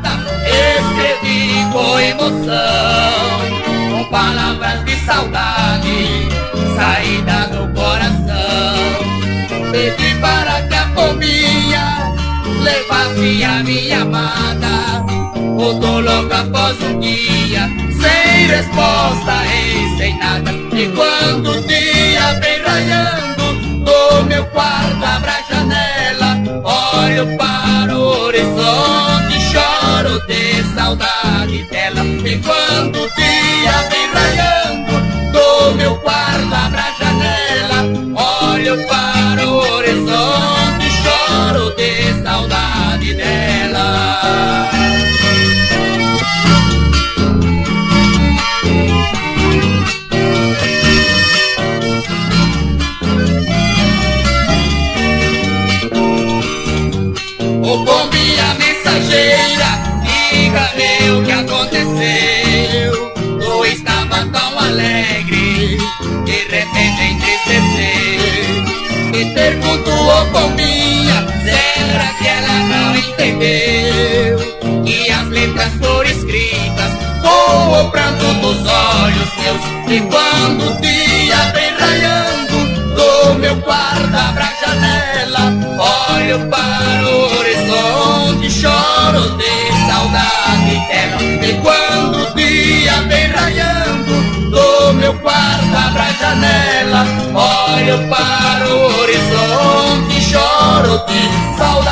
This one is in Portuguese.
carta escrevi com emoção, com palavras de saudade saída do coração. Pedi para que a pombinha levasse a minha amada. Voltou logo após um dia, sem resposta e sem nada. E quando o dia vem raiando, do meu quarto abro a janela, olho para o horizonte, choro de saudade dela. E quando o dia vem raiando, do meu quarto abro a janela, olho para o horizonte, choro de saudade dela. Ô pombinha mensageira, diga-me o que aconteceu. Tu estava tão alegre, de repente entristeceu. Me pergunto, ô pombinha, será que ela não entendeu que as letras foram escritas com o pranto dos olhos meus? E quando o dia vem raiando, do meu quarto abro a janela, olho para o horizonte, choro de saudade dela. E quando o dia vem raiando, do meu quarto abro a janela, olho para o horizonte, choro de saudade